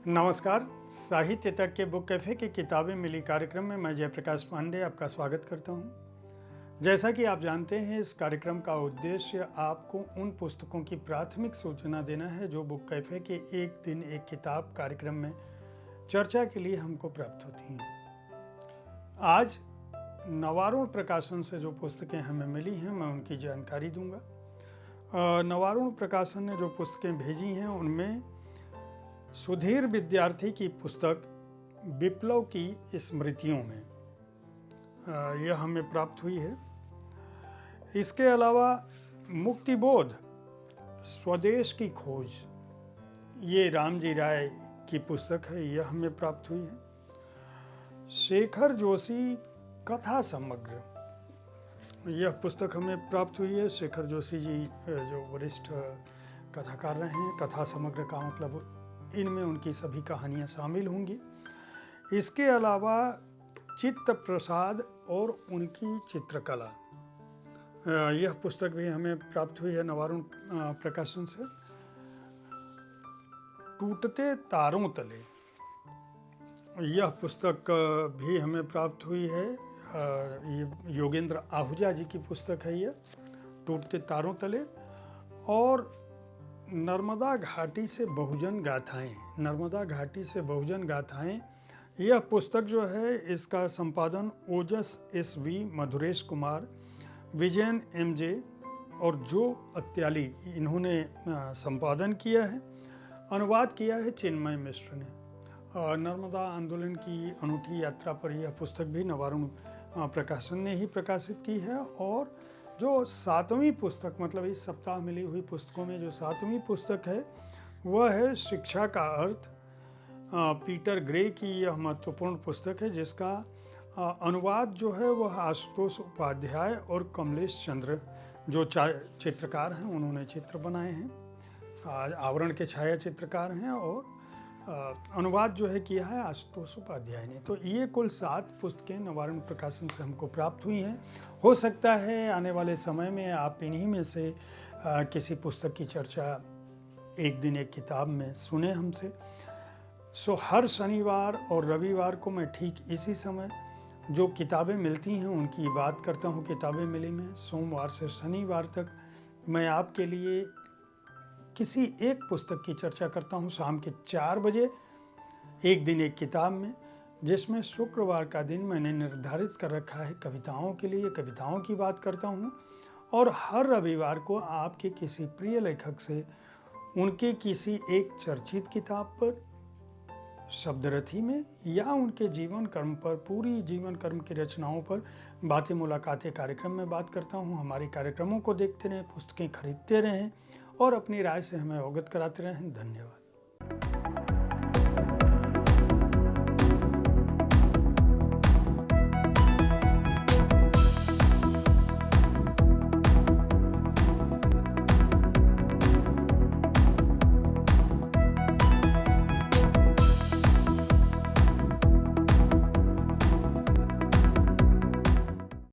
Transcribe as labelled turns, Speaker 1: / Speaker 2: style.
Speaker 1: नमस्कार। साहित्य तक के बुक कैफ़े की किताबें मिली कार्यक्रम में मैं जयप्रकाश पांडे आपका स्वागत करता हूं। जैसा कि आप जानते हैं, इस कार्यक्रम का उद्देश्य आपको उन पुस्तकों की प्राथमिक सूचना देना है जो बुक कैफ़े के एक दिन एक किताब कार्यक्रम में चर्चा के लिए हमको प्राप्त होती हैं। आज नवारुण प्रकाशन से जो पुस्तकें हमें मिली हैं मैं उनकी जानकारी दूंगा। नवारुण प्रकाशन ने जो पुस्तकें भेजी हैं उनमें सुधीर विद्यार्थी की पुस्तक विप्लव की स्मृतियों में यह हमें प्राप्त हुई है। इसके अलावा मुक्तिबोध स्वदेश की खोज, ये रामजी राय की पुस्तक है, यह हमें प्राप्त हुई है। शेखर जोशी कथा समग्र, यह पुस्तक हमें प्राप्त हुई है। शेखर जोशी जी जो वरिष्ठ कथाकार रहे हैं, कथा समग्र का मतलब इनमें उनकी सभी कहानियाँ शामिल होंगी। इसके अलावा चित्त प्रसाद और उनकी चित्रकला, यह पुस्तक भी हमें प्राप्त हुई है नवारुण प्रकाशन से। टूटते तारों तले, यह पुस्तक भी हमें प्राप्त हुई है। ये योगेंद्र आहूजा जी की पुस्तक है यह, टूटते तारों तले। और नर्मदा घाटी से बहुजन गाथाएं, नर्मदा घाटी से बहुजन गाथाएं, यह पुस्तक जो है इसका संपादन ओजस SV मधुरेश कुमार, विजयन MJ और जो अत्याली, इन्होंने संपादन किया है। अनुवाद किया है चिन्मय मिश्र ने। नर्मदा आंदोलन की अनूठी यात्रा पर यह पुस्तक भी नवारुण प्रकाशन ने ही प्रकाशित की है। और जो 7वीं पुस्तक, मतलब इस सप्ताह मिली हुई पुस्तकों में जो 7वीं पुस्तक है वह है शिक्षा का अर्थ। पीटर ग्रे की यह महत्वपूर्ण पुस्तक है जिसका अनुवाद जो है वह आशुतोष उपाध्याय और कमलेश चंद्र जो चित्रकार हैं उन्होंने चित्र बनाए हैं। आवरण के छाया चित्रकार हैं और अनुवाद जो है किया है आशुतोष उपाध्याय ने। तो ये कुल 7 पुस्तकें नवारुण प्रकाशन से हमको प्राप्त हुई हैं। हो सकता है आने वाले समय में आप इन्हीं में से किसी पुस्तक की चर्चा एक दिन एक किताब में सुने हमसे। हर शनिवार और रविवार को मैं ठीक इसी समय जो किताबें मिलती हैं उनकी बात करता हूँ किताबें मिली में। सोमवार से शनिवार तक मैं आपके लिए किसी एक पुस्तक की चर्चा करता हूँ शाम के 4 बजे एक दिन एक किताब में, जिसमें शुक्रवार का दिन मैंने निर्धारित कर रखा है कविताओं के लिए, कविताओं की बात करता हूँ। और हर रविवार को आपके किसी प्रिय लेखक से उनके किसी एक चर्चित किताब पर, शब्दरथी में, या उनके जीवन कर्म पर, पूरी जीवन कर्म की रचनाओं पर बातें मुलाकातें कार्यक्रम में बात करता हूँ। हमारे कार्यक्रमों को देखते रहें, पुस्तकें खरीदते रहें और अपनी राय से हमें अवगत कराते रहें। धन्यवाद।